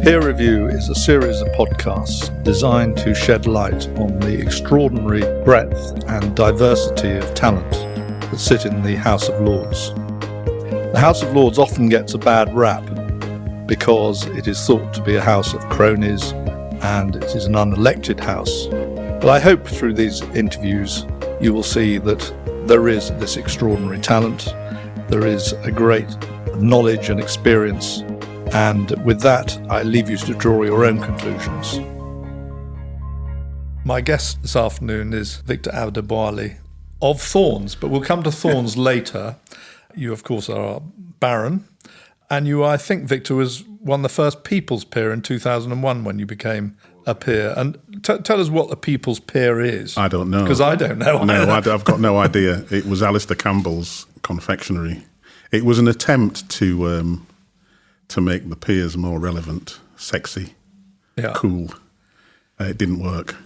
Peer Review is a series of podcasts designed to shed light on the extraordinary breadth and diversity of talent that sit in the House of Lords. The House of Lords often gets a bad rap because it is thought to be a house of cronies and it is an unelected house. But I hope through these interviews you will see that there is this extraordinary talent, there is a great knowledge and experience, and with that I leave you to draw your own conclusions. My guest this afternoon is Victor Adebowale of Thornes, but we'll come to Thornes later. You, of course, are a Baron, and you, I think, Victor, won the first People's Peer in 2001 when you became a peer. And tell us what the People's Peer is. I don't know. Because I don't know. No, I've got no idea. It was Alistair Campbell's confectionery. It was an attempt to make the peers more relevant, sexy, cool. It didn't work.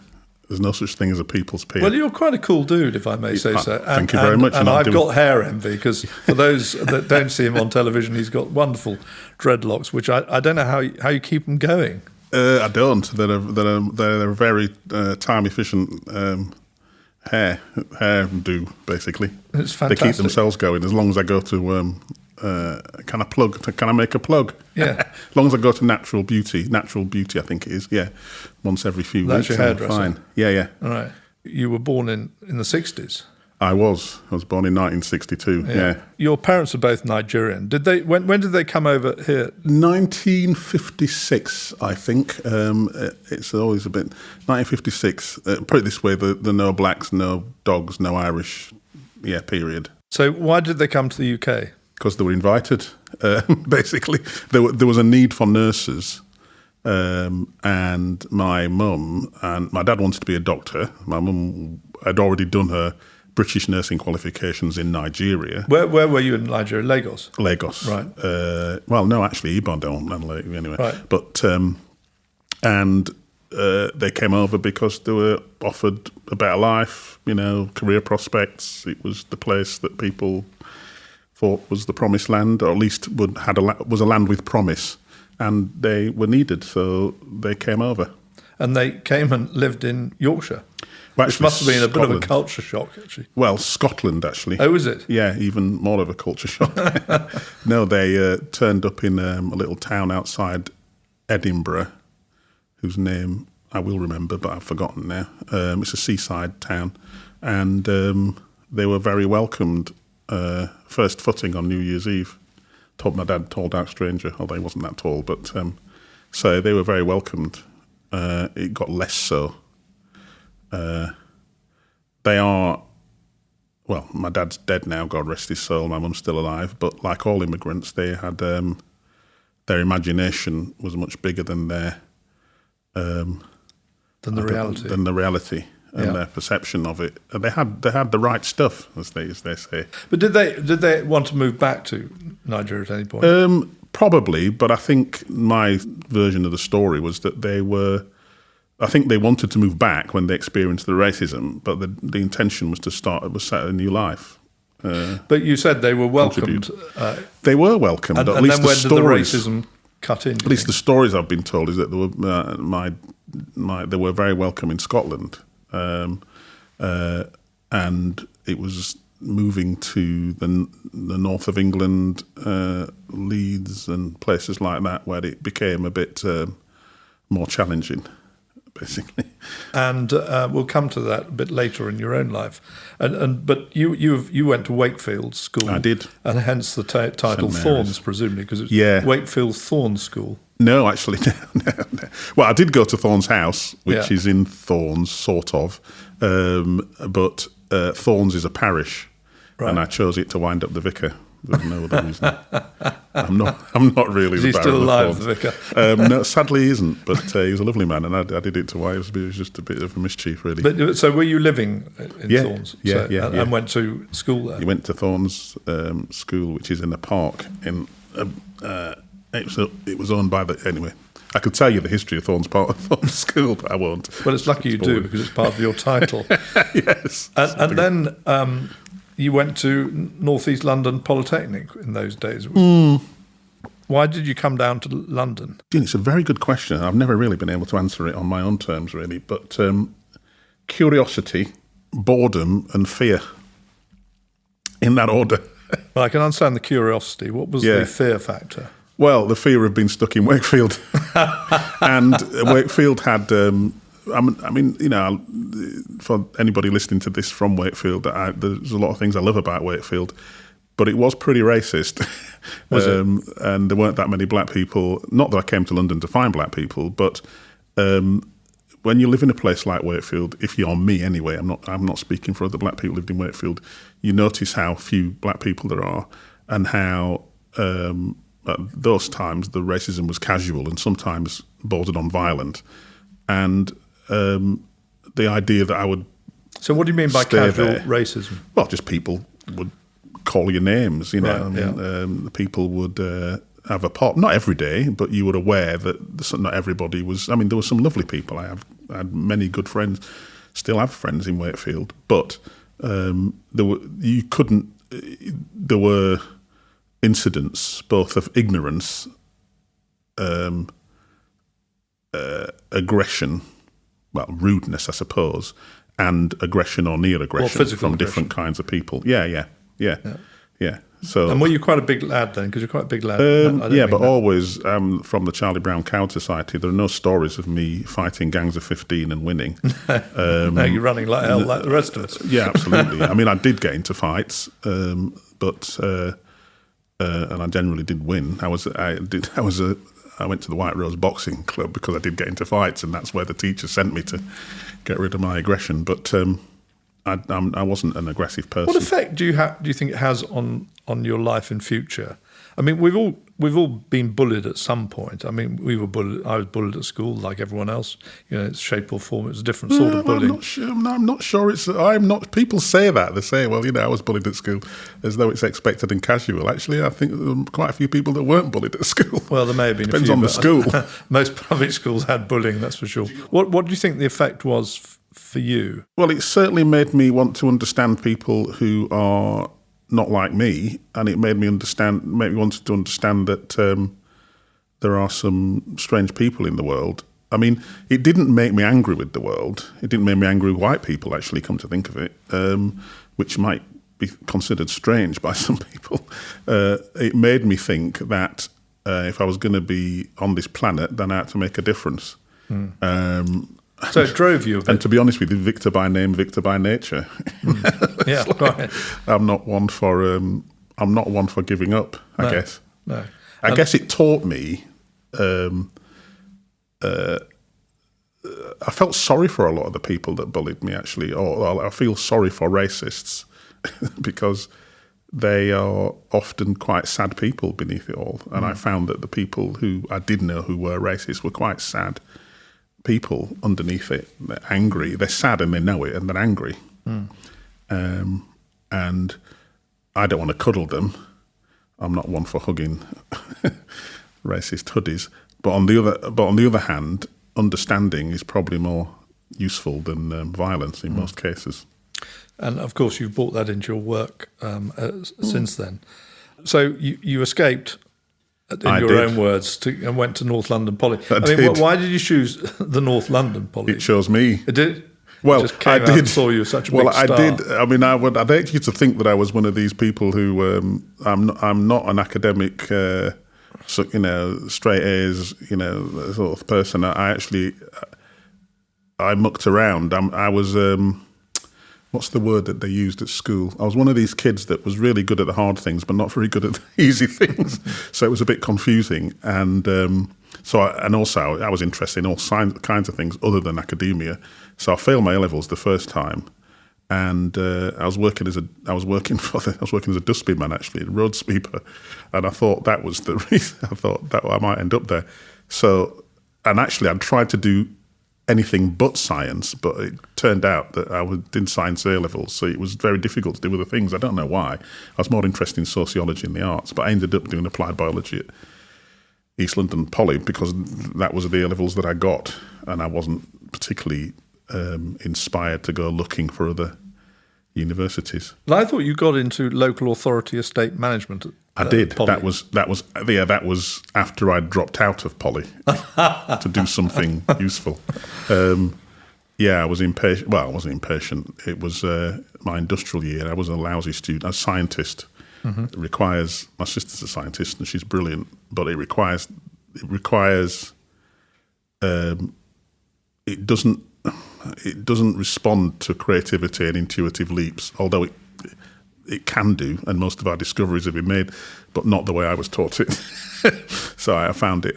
There's no such thing as a people's peer. Well, you're quite a cool dude, if I may say so. Thank you very much. And I've got hair envy, because for those that don't see him on television, he's got wonderful dreadlocks, which I don't know how you keep them going. I don't. They're very time efficient hair do, basically. It's fantastic. They keep themselves going as long as I go to... Can I make a plug? Yeah. As long as I go to Natural Beauty, I think it is, once every few weeks. That's your hairdresser? Fine. Yeah. All right. You were born in the 60s? I was born in 1962, yeah. Your parents are both Nigerian. When did they come over here? 1956, I think. It's always a bit... 1956, put it this way, the no blacks, no dogs, no Irish, period. So why did they come to the UK? Because they were invited, basically. There was a need for nurses, and my mum and my dad wanted to be a doctor. My mum had already done her British nursing qualifications in Nigeria. Where were you in Nigeria? Lagos? Lagos. Right. Well, no, actually, Ibadan, anyway. Right. But, they came over because they were offered a better life, career prospects. It was the place that people... thought was the promised land, or at least was a land with promise, and they were needed, so they came over. And they came and lived in Yorkshire, which must have been a bit of a culture shock, actually. Well, Scotland, actually. Oh, is it? Yeah, even more of a culture shock. No, they turned up in a little town outside Edinburgh, whose name I will remember, but I've forgotten now. It's a seaside town, and they were very welcomed. First footing on New Year's Eve. My dad, tall, dark stranger, although he wasn't that tall, but so they were very welcomed. It got less so. They are, well, my dad's dead now, God rest his soul, my mum's still alive, but like all immigrants, they had, their imagination was much bigger than their... Than the reality. Than the reality. And their perception of it. They had the right stuff, as they say. But did they want to move back to Nigeria at any point? Probably, but I think my version of the story was that I think they wanted to move back when they experienced the racism, but the intention was to set a new life. But you said they were welcomed. They were welcomed. And at least then when did the racism cut in? At least the stories I've been told is that they were very welcome in Scotland. And it was moving to the north of England, Leeds and places like that, where it became a bit more challenging, basically. And we'll come to that a bit later in your own life. But you went to Wakefield School. I did, and hence the title Thornes, presumably, because it's Wakefield Thornes School. No, actually, no. Well, I did go to Thornes House, which is in Thornes, sort of, but Thornes is a parish, and I chose it to wind up the vicar. There's no other reason. I'm not really. Is he still alive, the vicar? No, sadly he isn't. But he was a lovely man, and I did it to wind. It was just a bit of a mischief, really. But so, were you living in Thornes? Yeah, and went to school there. You went to Thornes School, which is in the park in. It was owned by anyway. I could tell you the history of Thornes School, but I won't. Well, it's lucky you do, because it's part of your title. Yes. And then you went to North East London Polytechnic in those days. Why did you come down to London? It's a very good question. I've never really been able to answer it on my own terms, really. But curiosity, boredom and fear, in that order. Well, I can understand the curiosity. What was the fear factor? Well, the fear of being stuck in Wakefield. And Wakefield had... for anybody listening to this from Wakefield, there's a lot of things I love about Wakefield, but it was pretty racist. Was it? And there weren't that many black people. Not that I came to London to find black people, but when you live in a place like Wakefield, if you're me anyway, I'm not speaking for other black people who lived in Wakefield, you notice how few black people there are and how at those times the racism was casual and sometimes bordered on violent. And the idea that I would... So what do you mean by casual racism? Well, just people would call you names, Right, people would have a pot. Not every day, but you were aware that not everybody was... I mean, there were some lovely people. I had many good friends, still have friends in Wakefield, but there were incidents both of ignorance, aggression, well, rudeness, I suppose, and aggression or near aggression from different kinds of people. Yeah. So, and were you quite a big lad then? Because you're quite a big lad. Always from the Charlie Brown Coward Society, there are no stories of me fighting gangs of 15 and winning. No, you're running like hell, like the rest of us. Yeah, absolutely. I mean, I did get into fights, but and I generally did win. I went to the White Rose Boxing Club because I did get into fights, and that's where the teacher sent me to get rid of my aggression. But I wasn't an aggressive person. What effect do you think it has on your life in future? I mean, we've all been bullied at some point. I mean, we were bullied. I was bullied at school, like everyone else. It's shape or form. It was a different sort of bullying. I'm not sure. People say that. They say, "Well, I was bullied at school," as though it's expected and casual. Actually, I think there were quite a few people that weren't bullied at school. Well, there may have been. Depends on the school. Most public schools had bullying. That's for sure. What do you think the effect was for you? Well, it certainly made me want to understand people who are not like me, and it made me want to understand that there are some strange people in the world. I mean, it didn't make me angry with the world. It didn't make me angry with white people, actually, come to think of it, which might be considered strange by some people. It made me think that if I was going to be on this planet, then I had to make a difference. So it drove you a bit. And to be honest with you, victor by name, victor by nature. Yeah, right. I'm not one for giving up, I guess. No. I guess it taught me. I felt sorry for a lot of the people that bullied me, actually. Or I feel sorry for racists because they are often quite sad people beneath it all. And I found that the people who I did know who were racist were quite sad people underneath it. They're angry. They're sad and they know it, and they're angry. And I don't want to cuddle them. I'm not one for hugging racist hoodies. But on the other hand, understanding is probably more useful than violence in most cases. And of course, you've brought that into your work since then. So you escaped, in your own words, and went to North London Poly. I mean, why did you choose the North London Poly? It chose me. It did? Well, just came out and saw you such a big star. I did. I mean, I'd hate you to think that I was one of these people who I'm not an academic, straight A's, sort of person. I mucked around. I was. What's the word that they used at school? I was one of these kids that was really good at the hard things, but not very good at the easy things. So it was a bit confusing. And also I was interested in all kinds of things other than academia. So I failed my A-levels the first time, and I was working as a dustbin man, actually, a road sweeper, and I thought that was the reason. I thought that I might end up there. So, and actually, I'd tried to do anything but science, but it turned out that I did science A-levels, so it was very difficult to do other things. I don't know why. I was more interested in sociology and the arts, but I ended up doing applied biology at East London Poly because that was the A-levels that I got, and I wasn't particularly inspired to go looking for other universities. Well, I thought you got into local authority estate management I did. Poly? That was after I dropped out of poly to do something useful. I was impatient. Well, I wasn't impatient. It was my industrial year. I was a lousy student. A scientist. It requires. My sister's a scientist and she's brilliant, but it requires. It doesn't respond to creativity and intuitive leaps, although it can do, and most of our discoveries have been made, but not the way I was taught it. So I found it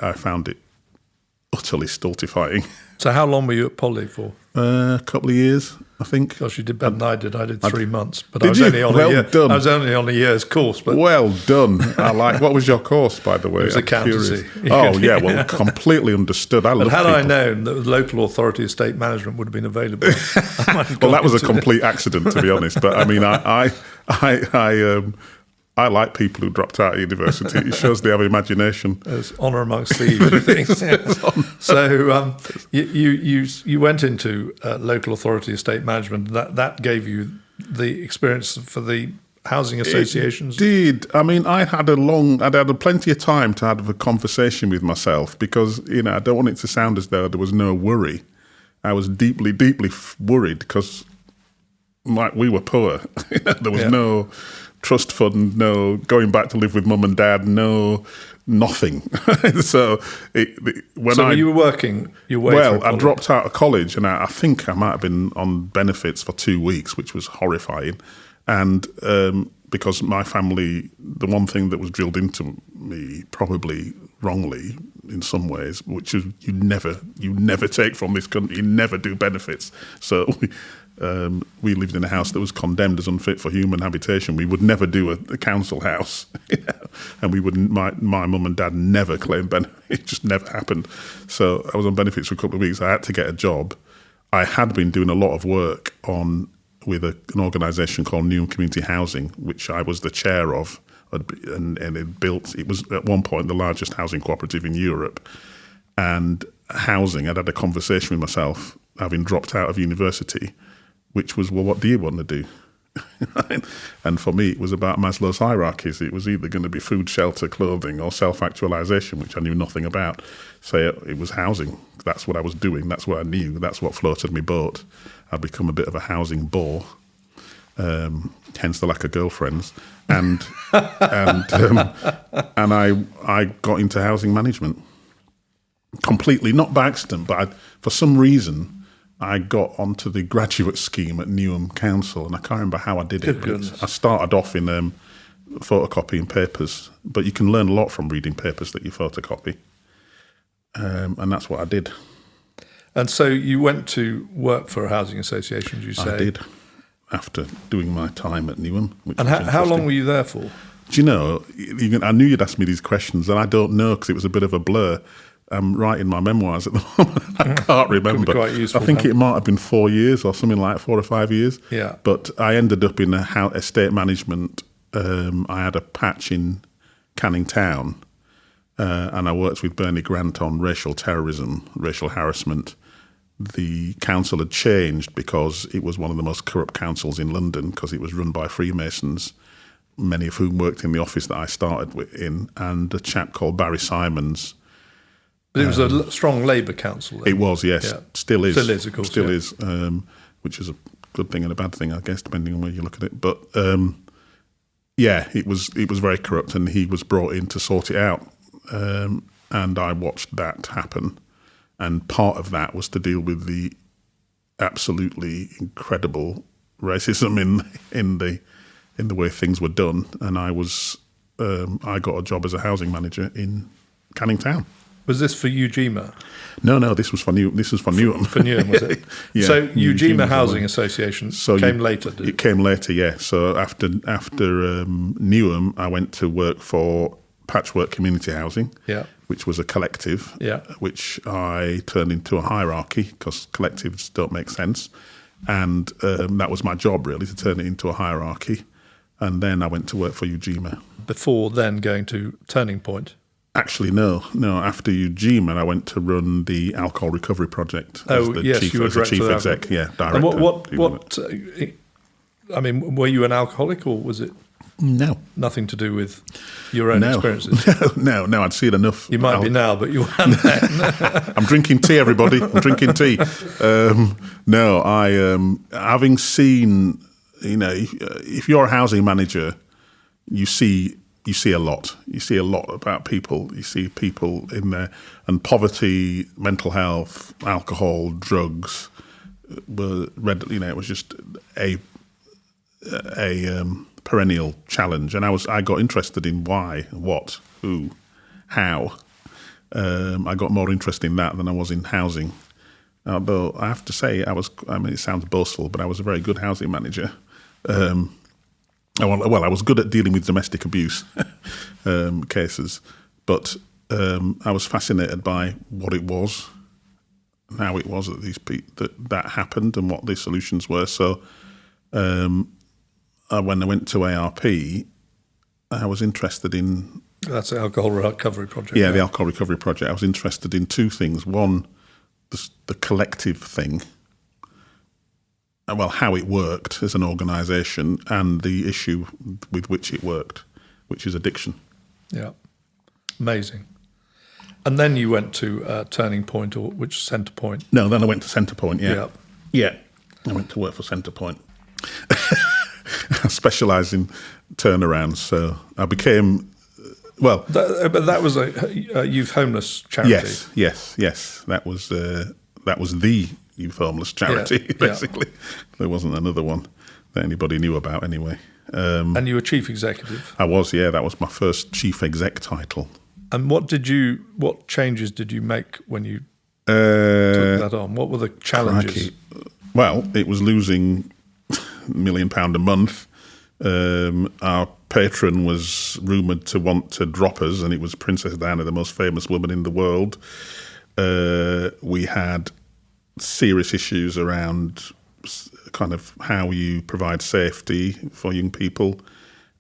utterly stultifying. So how long were you at poly for? A couple of years, I think. Gosh, you did better than I did. I did 3 months, but Did I was you? only on Well a year. done. I was only on a year's course. But Well done. What was your course, by the way? It was accountancy. Oh, yeah, well, completely understood. I love had people. I known that the local authority estate management would have been available, I might have Well, gone that was a into complete accident, to be honest. But I mean, I like people who dropped out of university. It shows they have imagination. There's honour amongst thieves and things. So you went into local authority estate management. That gave you the experience for the housing associations. It did. I mean, I'd had plenty of time to have a conversation with myself because, I don't want it to sound as though there was no worry. I was deeply, deeply worried because we were poor. There was no trust fund, no going back to live with mum and dad, no nothing. So you were working your way through I dropped out of college and I think I might have been on benefits for 2 weeks, which was horrifying. And because my family, the one thing that was drilled into me, probably wrongly in some ways, which is you never take from this country, you never do benefits. So we lived in a house that was condemned as unfit for human habitation. We would never do a council house, and we wouldn't. My mum and dad never claimed benefits. It just never happened. So I was on benefits for a couple of weeks. I had to get a job. I had been doing a lot of work with an organisation called Newham Community Housing, which I was the chair of, and it was at one point the largest housing cooperative in Europe. And housing, I'd had a conversation with myself, having dropped out of university, which was, well, what do you want to do? And for me, it was about Maslow's hierarchies. It was either going to be food, shelter, clothing, or self-actualization, which I knew nothing about. So it was housing. That's what I was doing. That's what I knew. That's what floated my boat. I'd become a bit of a housing bore, hence the lack of girlfriends. And I got into housing management completely, not by accident, but for some reason, I got onto the graduate scheme at Newham Council, and I can't remember how I did it. I started off in photocopying papers, but you can learn a lot from reading papers that you photocopy, and that's what I did. And so you went to work for a housing association, did you say? I did, after doing my time at Newham. And how long were you there for? Do you know, I knew you'd ask me these questions, and I don't know because it was a bit of a blur. I'm writing my memoirs at the moment. I can't remember. Could be quite useful, I think it might have been 4 years or something like 4 or 5 years. Yeah. But I ended up in estate management. I had a patch in Canning Town, and I worked with Bernie Grant on racial terrorism, racial harassment. The council had changed because it was one of the most corrupt councils in London because it was run by Freemasons, many of whom worked in the office that I started in, and a chap called Barry Simons. But it was a strong Labour council then. It was, yes. Yeah. Still is. Still is, of course. Still is, which is a good thing and a bad thing, I guess, depending on where you look at it. But, it was very corrupt, and he was brought in to sort it out. And I watched that happen. And part of that was to deal with the absolutely incredible racism in the way things were done. And I got a job as a housing manager in Canning Town. Was this for Ujima? No, this was for Newham. For Newham, was it? Yeah, so Ujima Housing Association came later, did it? It came later, yeah. So after Newham, I went to work for Patchwork Community Housing, which was a collective, which I turned into a hierarchy because collectives don't make sense. And that was my job, really, to turn it into a hierarchy. And then I went to work for Ujima. Before then going to Turning Point? Actually, no. After Ujima, I went to run the Alcohol Recovery Project as the chief exec, director. And what? I mean, were you an alcoholic or was it? No. Nothing to do with your own experiences? No, I'd seen enough. You might be now, but you weren't then. I'm drinking tea, everybody. I'm drinking tea. Having seen, if you're a housing manager, you see a lot. You see a lot about people. You see people in there, and poverty, mental health, alcohol, drugs were it was just a perennial challenge, and I got interested in why, what, who, how. I got more interested in that than I was in housing. Although I have to say, it sounds boastful, but I was a very good housing manager. I was good at dealing with domestic abuse cases, but I was fascinated by what it was, and how it was that happened, and what the solutions were. So. When I went to ARP, I was interested in... That's the Alcohol Recovery Project. Yeah, the Alcohol Recovery Project. I was interested in two things. One, the collective thing, how it worked as an organisation, and the issue with which it worked, which is addiction. Yeah, amazing. And then you went to Turning Point, Centre Point? No, then I went to Centre Point, Yeah. I went to work for Centre Point. I specialise in turnarounds, so I became but that was a youth homeless charity. Yes. That was the youth homeless charity. Basically, there wasn't another one that anybody knew about anyway. And you were chief executive. I was, yeah. That was my first chief exec title. And what changes did you make when you took that on? What were the challenges? Crikey. Well, it was losing £1 million a month. Our patron was rumoured to want to drop us, and it was Princess Diana, the most famous woman in the world. We had serious issues around kind of how you provide safety for young people,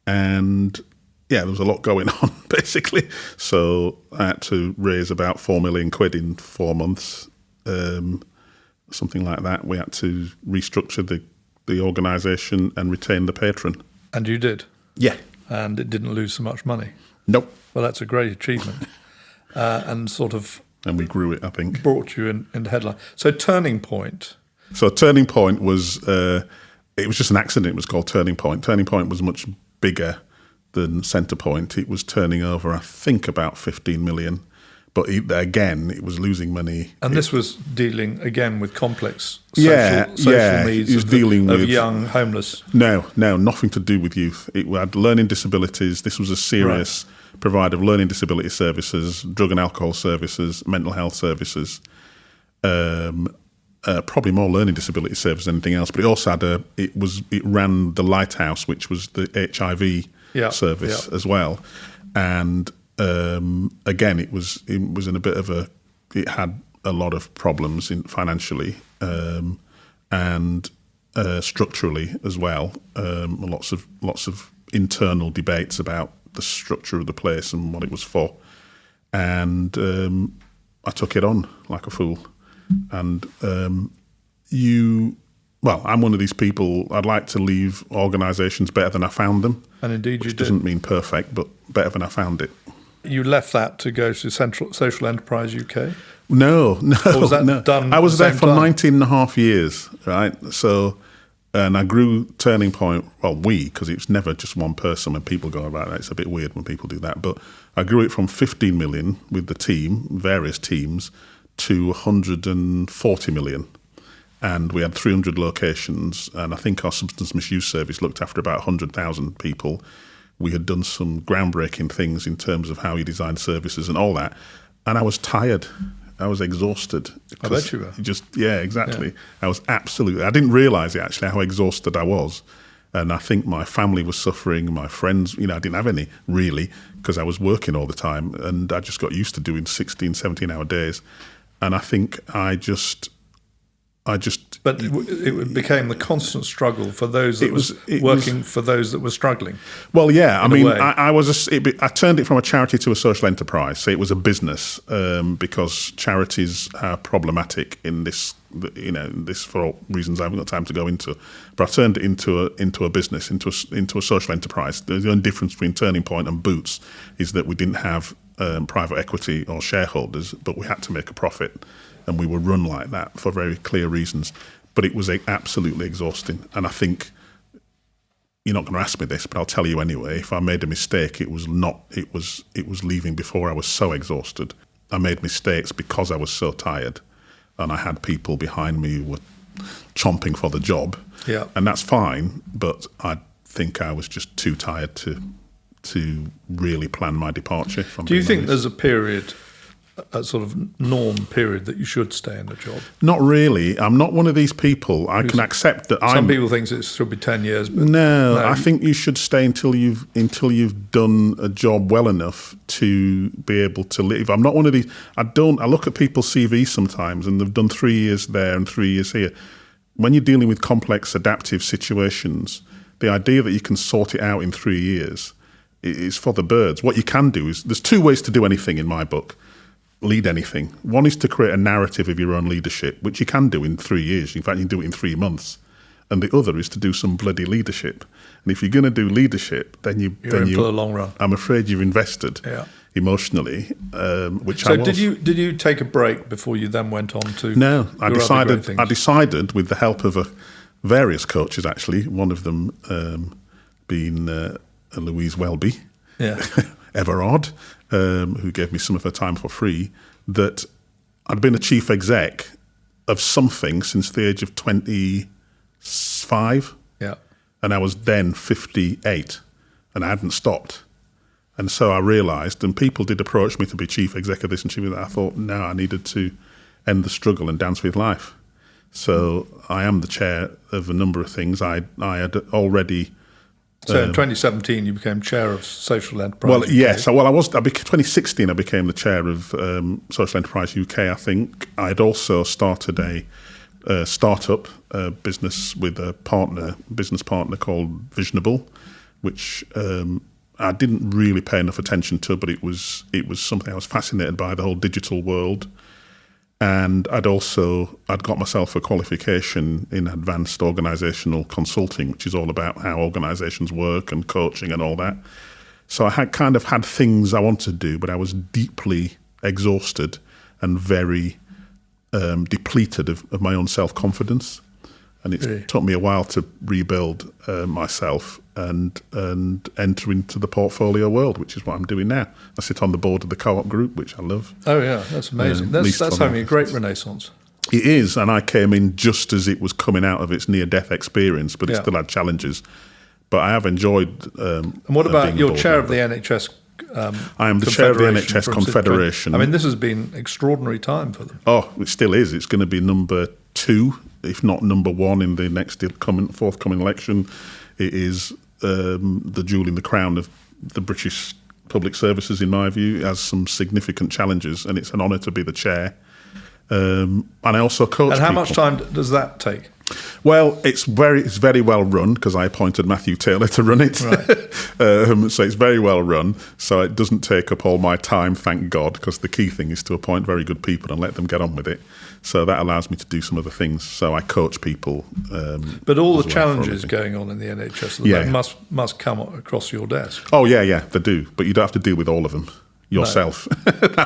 and there was a lot going on basically. So I had to raise about £4 million in 4 months, something like that. We had to restructure the organisation and retain the patron. And you did? Yeah. And it didn't lose so much money? Nope. Well, that's a great achievement. And we grew it, I think. Brought you into headline. So Turning Point. So Turning Point was, it was just an accident. It was called Turning Point. Turning Point was much bigger than Centre Point. It was turning over, I think, about 15 million. But it was losing money. And this was dealing, again, with complex social needs of young homeless. No, nothing to do with youth. It had learning disabilities. This was a serious provider of learning disability services, drug and alcohol services, mental health services, probably more learning disability services than anything else. But it also had it ran the Lighthouse, which was the HIV service as well. And again, it was in a bit of it had a lot of problems financially and structurally as well. Lots of internal debates about the structure of the place and what it was for. And I took it on like a fool. And I'm one of these people. I'd like to leave organisations better than I found them. And indeed, which doesn't mean perfect, but better than I found it. You left that to go to Social Enterprise UK? No. Or was that done? I was there for 19 and a half years, right? So, and I grew Turning Point, because it's never just one person. When people go about that, it's a bit weird when people do that. But I grew it from 15 million with the team, various teams, to 140 million. And we had 300 locations, and I think our substance misuse service looked after about 100,000 people. We had done some groundbreaking things in terms of how you design services and all that. And I was tired. I was exhausted. I bet you were. Exactly. Yeah. I didn't realise it actually, how exhausted I was. And I think my family was suffering, my friends, I didn't have any really, because I was working all the time. And I just got used to doing 16, 17-hour days. And I think I just But it became the constant struggle for those that for those that were struggling. Well, yeah. I mean, I turned it from a charity to a social enterprise. So it was a business because charities are problematic in this. This for all reasons I haven't got time to go into. But I turned it into a business, into a social enterprise. The only difference between Turning Point and Boots is that we didn't have private equity or shareholders, but we had to make a profit. And we were run like that for very clear reasons. But it was absolutely exhausting. And I think, you're not going to ask me this, but I'll tell you anyway, if I made a mistake, it was leaving before I was so exhausted. I made mistakes because I was so tired. And I had people behind me who were chomping for the job. Yeah. And that's fine, but I think I was just too tired to really plan my departure. Do you think there's a period, a sort of norm period, that you should stay in a job? Not really. I'm not one of these people. I can accept that. Some people think it should be 10 years. But no, I think you should stay until you've done a job well enough to be able to leave. I'm not one of these. I look at people's CVs sometimes, and they've done 3 years there and 3 years here. When you're dealing with complex adaptive situations, the idea that you can sort it out in 3 years is for the birds. What you can do is, there's two ways to do anything in my book. Lead anything. One is to create a narrative of your own leadership, which you can do in 3 years. In fact, you can do it in 3 months. And the other is to do some bloody leadership. And if you're going to do leadership, then you're in for the long run. I'm afraid you've invested emotionally, which I was. So did you take a break before you then went on to? No, I decided with the help of various coaches, actually. One of them being Louise Welby. Yeah. Everard, who gave me some of her time for free, that I'd been a chief exec of something since the age of 25. Yeah. And I was then 58, and I hadn't stopped. And so I realised, and people did approach me to be chief exec of this and chief of that. I thought, no, I needed to end the struggle and dance with life. So I am the chair of a number of things. I had already. So in 2017, you became chair of Social Enterprise Well, UK. yes. Well, 2016, I became the chair of Social Enterprise UK, I think. I'd also started a startup business with a business partner called Visionable, which I didn't really pay enough attention to, but it was something I was fascinated by, the whole digital world. And I'd got myself a qualification in advanced organisational consulting, which is all about how organisations work and coaching and all that. So I had things I wanted to do, but I was deeply exhausted and very depleted of my own self-confidence. And it took me a while to rebuild myself and enter into the portfolio world, which is what I'm doing now. I sit on the board of the Co-op Group, which I love. Oh yeah, that's amazing. That's having a great renaissance. It is, and I came in just as it was coming out of its near-death experience, but it still had challenges. But I have enjoyed. And what about your chair of the NHS? I am the chair of the NHS Confederation. I mean, this has been an extraordinary time for them. Oh, it still is. It's going to be number 2, if not number 1, in the next forthcoming election. It is the jewel in the crown of the British public services, in my view. It has some significant challenges, and it's an honour to be the chair. And I also coach. And how much time does that take? Well, it's very well run, because I appointed Matthew Taylor to run it. Right. So it's very well run. So it doesn't take up all my time, thank God, because the key thing is to appoint very good people and let them get on with it. So that allows me to do some other things. So I coach people. But all the challenges going on in the NHS that must come across your desk. Oh yeah, they do. But you don't have to deal with all of them yourself.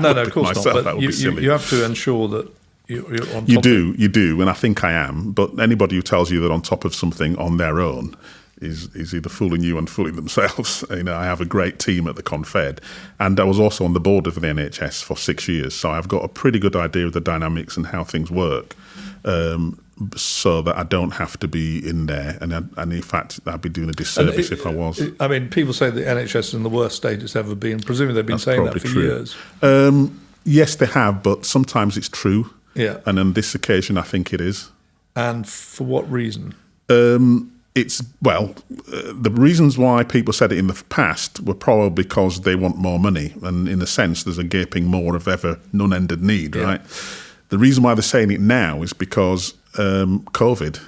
No, of course not. But you have to ensure that you're on top. You do, and I think I am. But anybody who tells you they're on top of something on their own is either fooling you and fooling themselves. I have a great team at the Confed, and I was also on the board of the NHS for 6 years, so I've got a pretty good idea of the dynamics and how things work, so that I don't have to be in there. And in fact, I'd be doing a disservice if I was. I mean, people say the NHS is in the worst state it's ever been. Presumably they've been saying that for years. Yes, they have, but sometimes it's true. Yeah. And on this occasion, I think it is. And for what reason? The reasons why people said it in the past were probably because they want more money, and in a sense there's a gaping maw of ever none-ended need, right? The reason why they're saying it now is because COVID.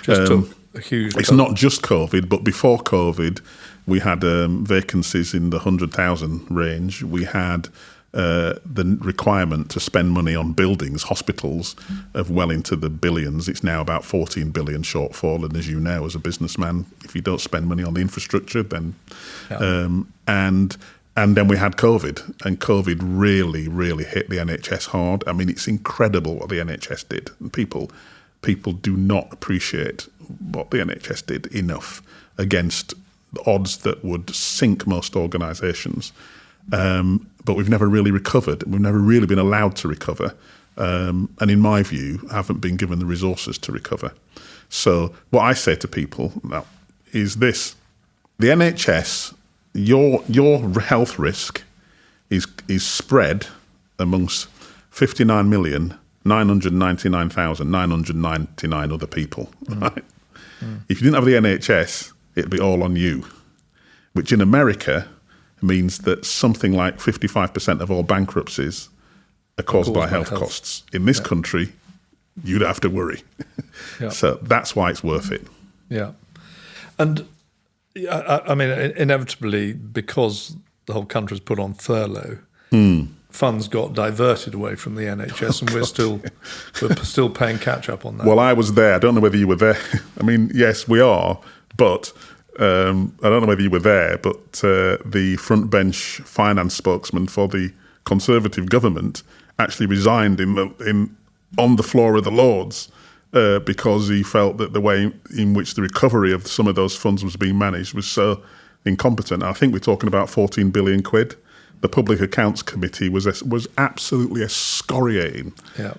Just took a huge... It's not just COVID, but before COVID, we had vacancies in the 100,000 range. We had the requirement to spend money on buildings, hospitals, of well into the billions. It's now about 14 billion shortfall. And as you know, as a businessman, if you don't spend money on the infrastructure, then... And then we had COVID, and COVID really, really hit the NHS hard. I mean, it's incredible what the NHS did. And people do not appreciate what the NHS did enough against the odds that would sink most organisations. But we've never really recovered. We've never really been allowed to recover. And in my view, haven't been given the resources to recover. So what I say to people now is this. The NHS... Your health risk is spread amongst 59,999,999 other people. Right? If you didn't have the NHS, it'd be all on you, which in America means that something like 55% of all bankruptcies are caused by health costs. In this country, you'd have to worry. So that's why it's worth it. Yeah. And... I mean, inevitably, because the whole country's put on furlough, funds got diverted away from the NHS, and we're still paying catch up on that. Well, I was there. I don't know whether you were there. I mean, yes, we are, but I don't know whether you were there. But the front bench finance spokesman for the Conservative government actually resigned on the floor of the Lords. Because he felt that the way in which the recovery of some of those funds was being managed was so incompetent. I think we're talking about 14 billion quid. The Public Accounts Committee was absolutely excoriating. Yeah.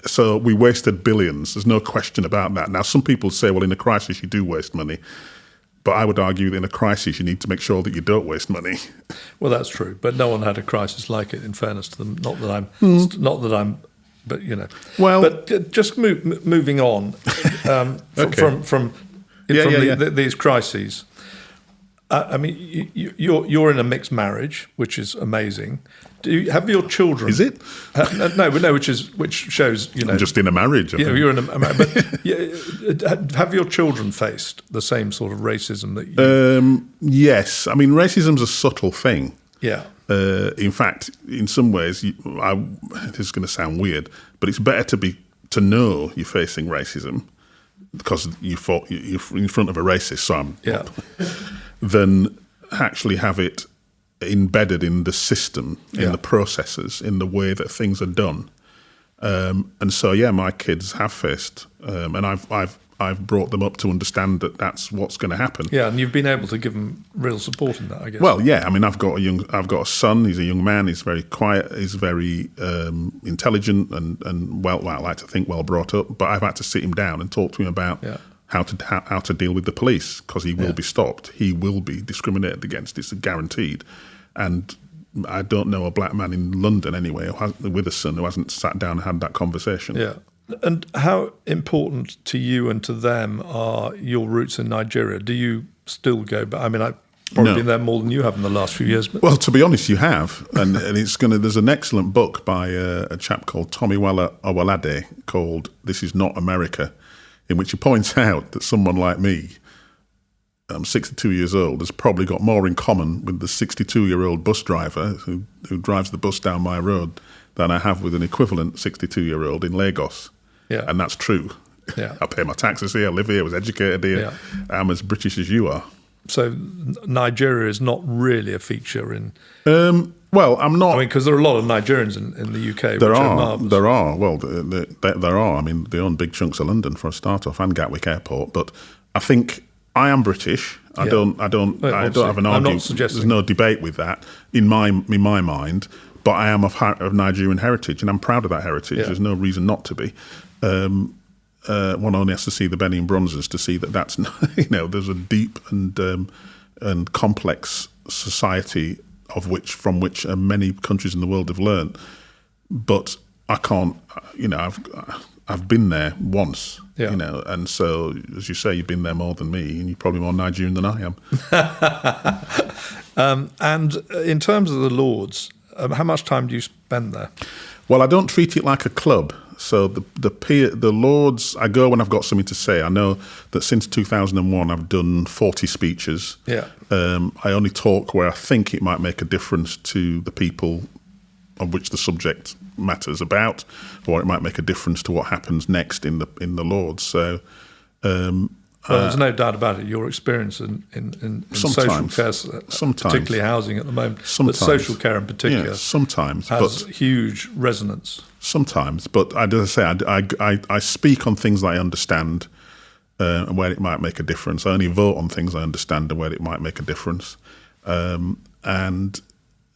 So we wasted billions. There's no question about that. Now, some people say, well, in a crisis, you do waste money. But I would argue that in a crisis, you need to make sure that you don't waste money. Well, that's true. But no one had a crisis like it, in fairness to them. Not that I'm... But well, but just moving on from these crises. I mean, you're in a mixed marriage, which is amazing. Do you have your children? Is it? No, which shows I'm just in a marriage. You're in a marriage. But have your children faced the same sort of racism that you? Yes, I mean racism's a subtle thing. Yeah. In fact, in some ways, this is going to sound weird, but it's better to know you're facing racism because you're in front of a racist, than actually have it embedded in the system, in the processes, in the way that things are done. And so, my kids have faced, and I've brought them up to understand that that's what's going to happen. Yeah, and you've been able to give them real support in that, I guess. Well, yeah, I mean, I've got a son. He's a young man. He's very quiet. He's very intelligent and I like to think well brought up. But I've had to sit him down and talk to him about how to deal with the police because he will be stopped. He will be discriminated against. It's guaranteed. And I don't know a black man in London anyway with a son who hasn't sat down and had that conversation. Yeah. And how important to you and to them are your roots in Nigeria? Do you still go back? I mean, I've probably been there more than you have in the last few years. But... Well, to be honest, you have. And there's an excellent book by a chap called Tomiwala Owolade called This Is Not America, in which he points out that someone like me, I'm 62 years old, has probably got more in common with the 62-year-old bus driver who drives the bus down my road than I have with an equivalent 62-year-old in Lagos. Yeah. And that's true. Yeah. I pay my taxes here, I live here, I was educated here. Yeah. I'm as British as you are. So Nigeria is not really a feature in... well, I'm not... I mean, because there are a lot of Nigerians in the UK. There are. Well, there are. I mean, they own big chunks of London for a start off and Gatwick Airport. But I think I am British. I don't have an argument. I'm not suggesting... There's no debate with that in my mind. But I am of Nigerian heritage, and I'm proud of that heritage. Yeah. There's no reason not to be. One only has to see the Benin Bronzes to see that that's there's a deep and complex society from which many countries in the world have learned. But I can't. I've been there once. Yeah. And so as you say, you've been there more than me, and you're probably more Nigerian than I am. And in terms of the Lords. How much time do you spend there? Well, I don't treat it like a club. So the Lords, I go when I've got something to say. I know that since 2001 I've done 40 speeches. Yeah. I only talk where I think it might make a difference to the people on which the subject matters about, or it might make a difference to what happens next in the Lords. So, well, there's no doubt about it. Your experience in social care, particularly housing at the moment, but social care in particular, sometimes has huge resonance. Sometimes, but as I say, I speak on things that I understand and where it might make a difference. I only vote on things I understand and where it might make a difference. And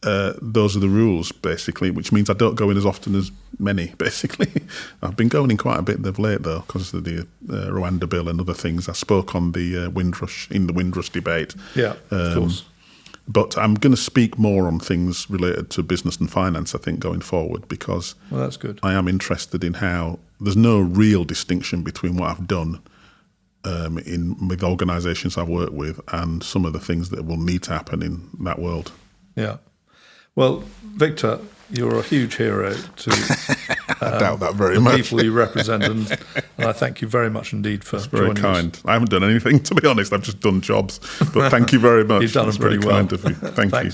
those are the rules, basically, which means I don't go in as often as many, basically. I've been going in quite a bit of late, though, because of the Rwanda bill and other things. I spoke on the Windrush debate. Yeah, of course. But I'm going to speak more on things related to business and finance, I think, going forward, because that's good. I am interested in how there's no real distinction between what I've done with organisations I've worked with and some of the things that will need to happen in that world. Yeah. Well, Victor, you're a huge hero to I doubt that very the much. people you represent, and I thank you very much indeed for very joining kind. us. I haven't done anything, to be honest. I've just done jobs. But thank you very much. You've done them pretty well. Very kind of you. Thank you.